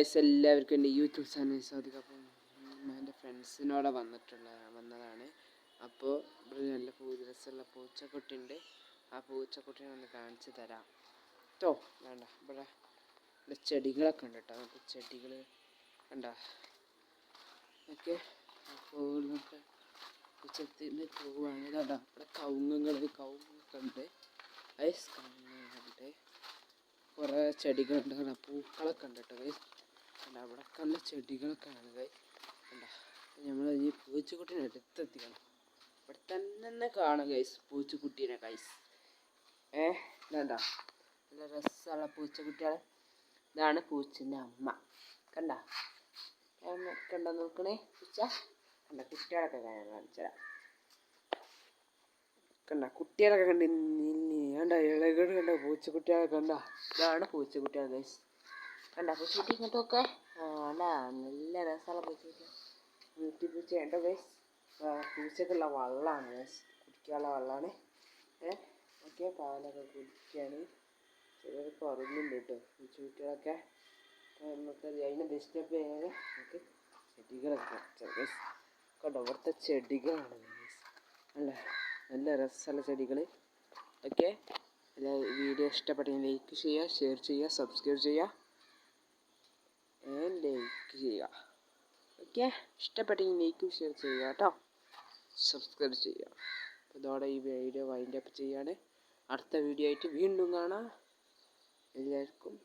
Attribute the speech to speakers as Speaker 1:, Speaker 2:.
Speaker 1: എല്ലാവർക്കും എൻ്റെ YouTube channel സാധിക്കും. അപ്പം എൻ്റെ ഫ്രണ്ട്സിനോടെ വന്നതാണ്. അപ്പോൾ ഇവിടെ നല്ല രസമുള്ള പൂച്ചക്കുട്ടിയുണ്ട്. ആ പൂച്ചക്കുട്ടീനെ ഒന്ന് കാണിച്ചു തരാം കേട്ടോ. വേണ്ട ഇവിടെ ചെടികളൊക്കെ ഉണ്ട് കേട്ടോ. നമുക്ക് ചെടികൾ കണ്ട ഓക്കെ. അപ്പോൾ നമുക്ക് പൂച്ചത്തിന് പോവുകയാണ്. ഇതാ ഇവിടെ കവുങ്ങൊക്കെ ഉണ്ട്. കവുങ്ങുണ്ട്, കുറേ ചെടികളുണ്ട്. പൂക്കളൊക്കെ ഉണ്ട് കേട്ടോ ഗൈസ്. അവിടെ കണ്ട ചെടികളൊക്കെ ആണ് ഗൈസ്. കണ്ട നമ്മൾ ഈ പൂച്ചക്കുട്ടീനെ അടുത്തെത്തിക്കണം. ഇവിടെ തന്നെ കാണാം ഗൈസ് പൂച്ചക്കുട്ടീനെ ഗൈസ്. ഇതാ നല്ല രസമുള്ള പൂച്ചക്കുട്ടികളെ. ഇതാണ് പൂച്ചൻ്റെ അമ്മ. കണ്ട നോക്കണേ പൂച്ച. കണ്ട കുട്ടികളൊക്കെ കാണിച്ചുതരാം. കണ്ട കുട്ടികളൊക്കെ കണ്ട ഇളകട് കണ്ട പൂച്ചക്കുട്ടികളൊക്കെ കണ്ട. ഇതാണ് പൂച്ചക്കുട്ടികൾ ഗൈസ്. കണ്ട പൂച്ചക്കുട്ടി ഇങ്ങോട്ടൊക്കെ നല്ല രസമുള്ള പൂച്ചക്കുട്ടി. പൂച്ച ഉണ്ടോ ഗൈസ്. പൂച്ചക്കുള്ള വെള്ളമാണ് ഗൈസ്, കുടിക്കാനുള്ള വെള്ളമാണ്. ഓക്കെ, പാലൊക്കെ കുടിക്കുകയാണ്. ചിലരൊക്കെ ഉറങ്ങുന്നുണ്ട് കേട്ടോ പൂച്ചക്കുട്ടികളൊക്കെ. നമുക്ക് അതിനെ ഡിസ്റ്റർബ് ചെയ്യാതെ നമുക്ക് ചെടികളൊക്കെ ഗൈസ്. കണ്ടോ ഇവിടുത്തെ ചെടികളാണ് ഗൈസ്. നല്ല രസമുള്ള ചെടികൾ. ഓക്കെ, വീഡിയോ ഇഷ്ടപ്പെട്ടെങ്കിൽ ലൈക്ക് ചെയ്യുക, ഷെയർ ചെയ്യുക, സബ്സ്ക്രൈബ് ചെയ്യുക, ലൈക്ക് ചെയ്യുക. ഓക്കെ, ഇഷ്ടപ്പെട്ടെങ്കിൽ ലൈക്കും ഷെയർ ചെയ്യുക കേട്ടോ, സബ്സ്ക്രൈബ് ചെയ്യുക. അപ്പോൾ ഇതോടെ ഈ വീഡിയോ വൈൻഡ് അപ്പ് ചെയ്യാണ്. അടുത്ത വീഡിയോ ആയിട്ട് വീണ്ടും കാണാം. എല്ലാവർക്കും